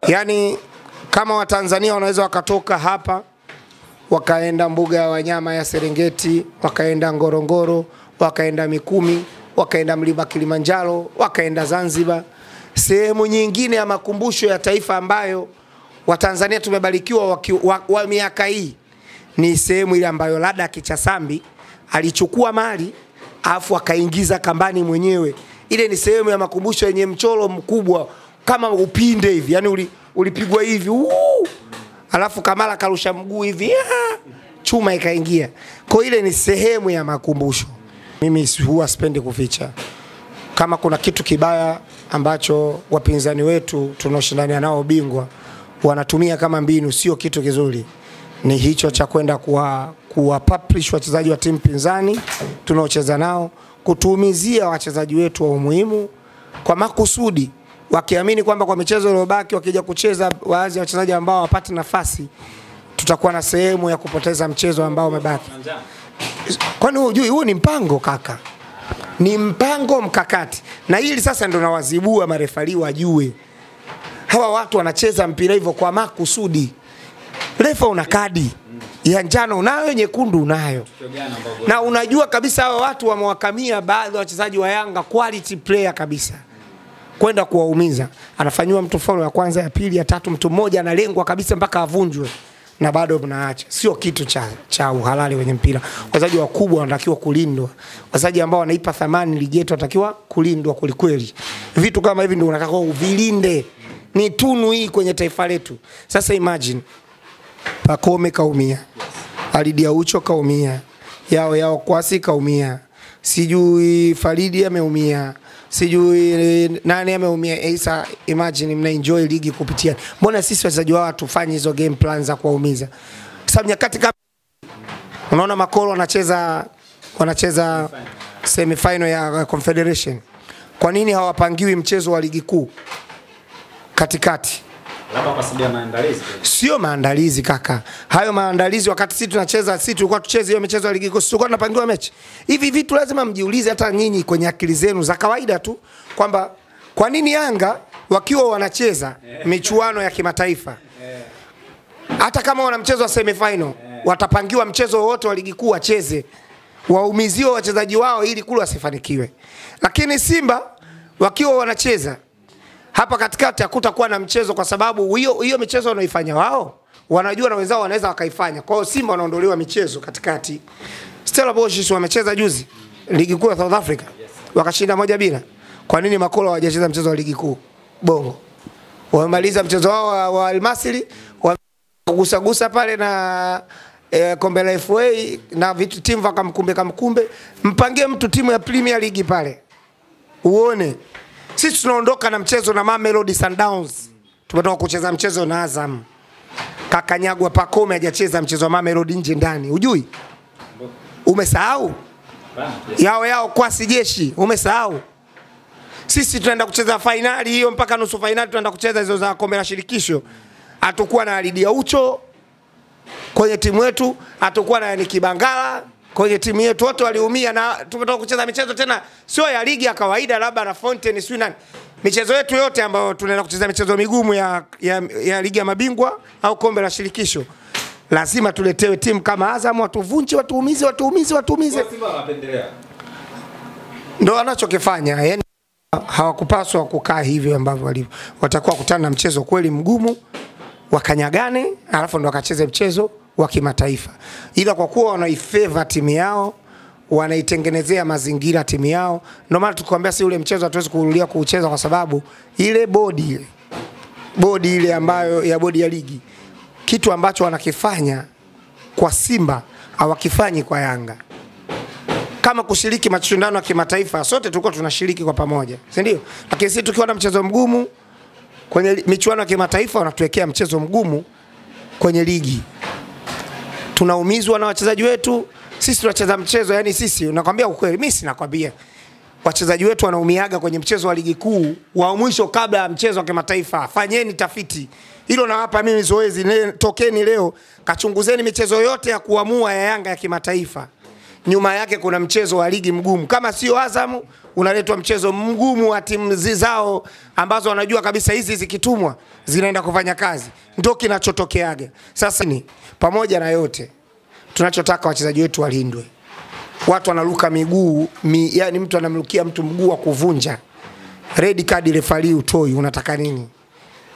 Yani kama Watanzania wanaweza wakatoka hapa wakaenda mbuga ya wanyama ya Serengeti, wakaenda Ngorongoro, wakaenda Mikumi, wakaenda mlima Kilimanjaro, wakaenda Zanzibar, sehemu nyingine ya makumbusho ya taifa ambayo Watanzania tumebarikiwa wa miaka hii ni sehemu ile ambayo Lada Kichasambi alichukua mali afu akaingiza kambani mwenyewe. Ile ni sehemu ya makumbusho yenye mchoro mkubwa kama upinde hivi, yani ulipigwa hivi alafu Kamala karusha mguu hivi chuma ikaingia. Kwa ile ni sehemu ya makumbusho. Mimi huwa sipendi kuficha. Kama kuna kitu kibaya ambacho wapinzani wetu tunaoshindania nao bingwa wanatumia kama mbinu, sio kitu kizuri, ni hicho cha kwenda kuwa publish wachezaji wa timu pinzani tunaocheza nao, kutuumizia wachezaji wetu wa umuhimu kwa makusudi, wakiamini kwamba kwa michezo iliyobaki wakija kucheza baadhi ya wachezaji ambao hawapati nafasi tutakuwa na sehemu ya kupoteza mchezo ambao umebaki. Kwani hujui huu ni mpango kaka? Ni mpango mkakati. Na hili sasa ndio nawazibua marefali wajue. Hawa watu wanacheza mpira hivyo kwa makusudi. Refa una kadi ya njano unayo, nyekundu unayo. Na unajua kabisa hawa watu wamewakamia baadhi ya wachezaji wa Yanga quality player kabisa, kwenda kuwaumiza. Anafanywa mtu foul ya kwanza, ya pili, ya tatu, mtu mmoja analengwa kabisa mpaka avunjwe na bado mnaacha. Sio kitu cha uhalali wenye mpira. Wachezaji wakubwa wanatakiwa kulindwa. Wachezaji ambao wanaipa thamani ligi yetu wanatakiwa kulindwa kulikweli. Vitu kama hivi ndio unataka uvilinde. Ni tunu hii kwenye taifa letu. Sasa imagine Pacome kaumia, Alidi Aucho kaumia, Yao Kwasi kaumia, sijui Faridi ameumia, sijui nani ameumia. Isa, imagine mna enjoy ligi kupitia. Mbona sisi wachezaji wao tufanye hizo game plans za kuwaumiza? Sababu nyakati kama unaona Makolo wanacheza semi final ya Confederation, kwa nini hawapangiwi mchezo wa ligi kuu katikati? Labda kwa sababu ya maandalizi. Sio maandalizi kaka. Hayo maandalizi wakati sisi tunacheza, sisi tulikuwa tucheze hiyo michezo ya ligi kuu, tulikuwa tunapangiwa mechi. Hivi vitu lazima mjiulize hata nyinyi kwenye akili zenu za kawaida tu, kwamba kwa nini Yanga wakiwa wanacheza michuano ya kimataifa, hata kama wana mchezo wa semi final, watapangiwa mchezo wote wa ligi kuu wacheze, waumiziwe wachezaji wao ili kule wasifanikiwe. Lakini Simba wakiwa wanacheza hapa katikati hakutakuwa na mchezo, kwa sababu hiyo michezo wanaoifanya wao wanajua na wenzao wanaweza wakaifanya. Kwa hiyo Simba wanaondolewa michezo katikati. Stella Bosch wamecheza juzi ligi kuu ya South Africa, wakashinda 1-0. Kwa nini Makolo hawajacheza mchezo wa ligi kuu Bongo? Wamemaliza mchezo wao wa Al-Masry, wagusa pale na kombe la FA na vitu timu vakamkumbe. Mpangie mtu timu ya Premier League pale uone. Sisi tunaondoka na mchezo na Mamelodi Sundowns, tumetoka kucheza mchezo na Azam. Kakanyagwa Pacome hajacheza mchezo wa Mamelodi nje ndani. Ujui? Umesahau? Yao Kwasi Jeshi, umesahau? Sisi tunaenda kucheza finali hiyo, mpaka nusu finali tunaenda kucheza hizo za kombe la shirikisho. Hatakuwa na Alidi Aucho kwenye timu yetu, hatakuwa na Nikibangala kwenye timu yetu, wote waliumia. Na tumetoka kucheza michezo tena sio ya ligi ya kawaida labda na Fountain Swinani. Michezo yetu yote ambayo tunaenda kucheza michezo migumu ya ligi ya mabingwa au kombe la shirikisho, lazima tuletewe timu kama Azam, watuvunje, watuumize. Simba wanapendelea. Ndio wanachokifanya. Yaani hawakupaswa kukaa hivyo ambavyo walivyo. Watakuwa kutana na mchezo kweli mgumu, wakanyagane, alafu ndo wakacheze mchezo wa kimataifa. Ila kwa kuwa wanaifavor timu yao, wanaitengenezea mazingira timu yao, ndio maana tukwambia si ule mchezo hatuwezi kurudia kuucheza, kwa sababu ile bodi ile ambayo ya bodi ya ligi, kitu ambacho wanakifanya kwa Simba hawakifanyi kwa Yanga. Kama kushiriki mashindano ya kimataifa, sote tulikuwa tunashiriki kwa pamoja, si ndio? Lakini sisi tukiwa na mchezo mgumu kwenye michuano ya kimataifa, wanatuwekea mchezo mgumu kwenye ligi. Tunaumizwa na wachezaji wetu. Sisi tunacheza mchezo, yani sisi, nakwambia ukweli, mimi sinakwambia, wachezaji wetu wanaumiaga kwenye mchezo wa ligi kuu wa mwisho kabla ya mchezo wa kimataifa. Fanyeni tafiti hilo, nawapa mimi zoezi. Tokeni leo kachunguzeni michezo yote ya kuamua ya Yanga ya kimataifa, nyuma yake kuna mchezo wa ligi mgumu. Kama sio Azam, unaletwa mchezo mgumu wa timu zao ambazo wanajua kabisa hizi zikitumwa zinaenda kufanya kazi. Ndio kinachotokeaga. Sasa ni pamoja na yote, tunachotaka wachezaji wetu walindwe. Watu wanaruka miguu, yani mtu anamrukia mtu mguu wa kuvunja. Red card referee utoi, unataka nini?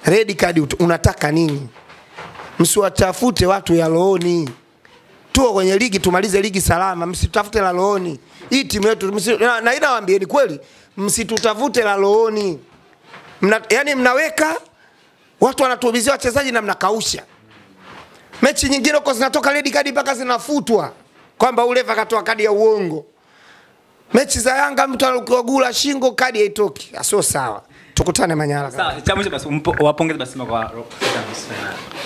Red card unataka nini? Msiwatafute watu ya looni. Tuo kwenye ligi, tumalize ligi salama, msitafute la looni. Hii timu yetu na inawaambieni kweli, msitutafute la looni. Yani mnaweka watu wanatuubizia wachezaji na mnakausha. Mechi nyingine huko zinatoka red card mpaka zinafutwa kwamba ule akatoa kadi ya uongo. Mechi za Yanga mtu anakugula shingo kadi haitoki. Sio sawa. Tukutane Manyara. Sawa, cha mwisho basi wapongeze basi Simba kwa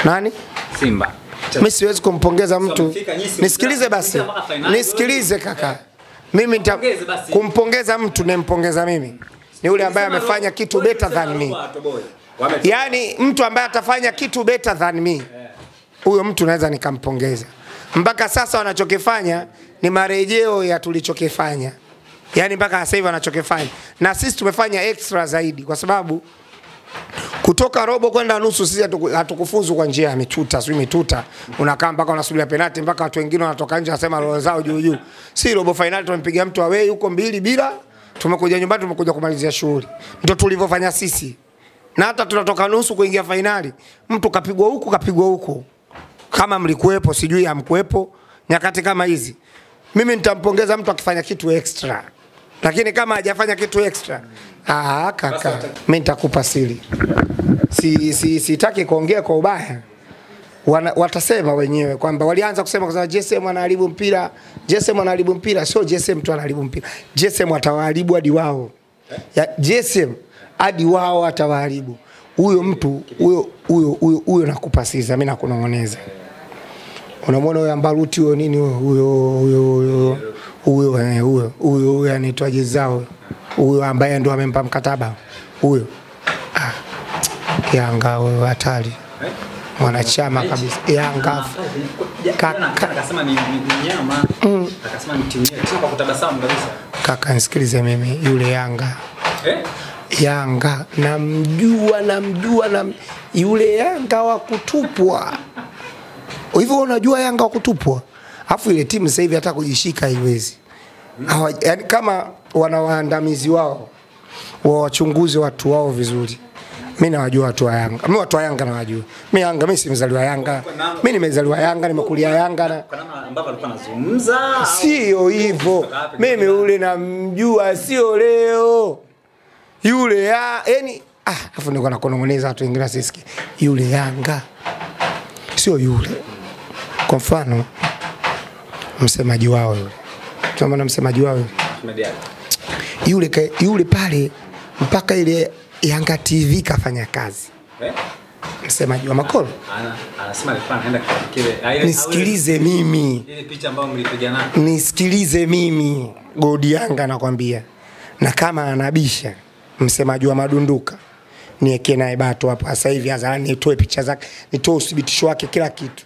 nani? Simba. Mimi siwezi kumpongeza mtu. Nisikilize basi. Nisikilize kaka. Mimi kumpongeza mtu nempongeza mimi. Ni yule ambaye amefanya kitu better than me. Yaani mtu ambaye atafanya kitu better than me. Huyo mtu naweza nikampongeza. Mpaka sasa wanachokifanya ni marejeo ya tulichokifanya. Yaani mpaka sasa hivi wanachokifanya. Na sisi tumefanya extra zaidi kwa sababu kutoka robo kwenda nusu sisi hatukufuzu kwa njia ya mituta, sio mituta. Unakaa mpaka unasubiria penalty mpaka watu wengine wanatoka nje wanasema roho zao juu juu. Si robo final tumempiga mtu away huko 2 bila. Tumekuja nyumbani tumekuja kumalizia shughuli. Ndio tulivyofanya sisi. Na hata tunatoka nusu kuingia finali, mtu kapigwa huku kapigwa huko. Kama mlikuepo sijui hamkuepo nyakati kama hizi. Mimi nitampongeza mtu akifanya kitu extra. Lakini kama hajafanya kitu extra, kaka, mimi nitakupa siri. Sitaki kuongea kwa ubaya. Watasema wenyewe kwamba walianza kusema kwa sababu JSM anaharibu mpira, JSM anaharibu mpira, sio JSM tu anaharibu mpira. JSM atawaharibu hadi wao. Ya JSM hadi wao atawaharibu. Huyo mtu huyo nakupa siri, mimi nakunong'oneza. Unamwona huyo Ambaruti huyo nini huyo anaitwaje zao huyo ambaye ndo amempa mkataba huyo Yanga huyo hatari mwanachama kabisa Yanga akasema ni nyama akasema ni timu yetu kwa kutabasamu kabisa. Kaka nisikilize mimi yule Yanga Yanga namjua yule Yanga wa kutupwa. Hivyo unajua Yanga wa kutupwa. Alafu ile timu sasa hivi hata kujishika haiwezi. Yaani kama wana waandamizi wao wachunguze watu wao vizuri. Mimi nawajua watu wa Yanga. Mimi watu wa Yanga nawajua. Mimi si mzaliwa Yanga. Mimi nimezaliwa Yanga, nimekulia Yanga na kwa namna ambavyo alikuwa anazungumza. Sio hivyo. Mimi yule namjua sio leo. Yule yani afu niko nakonongoneza watu wengine sisikie. Yule Yanga sio yule. Kwa mfano msemaji wao yule. Tunaona msemaji wao yule pale mpaka ile Yanga TV kafanya kazi. Msemaji wa Makolo anasema alikuwa anaenda kile. Nisikilize mimi. Ile picha ambayo mlipigana. Nisikilize mimi. Godi Yanga nakwambia. Na kama anabisha msemaji wa Madunduka niweke naye bato hapa sasa hivi hadharani nitoe picha zake, nitoe uthibitisho wake kila kitu.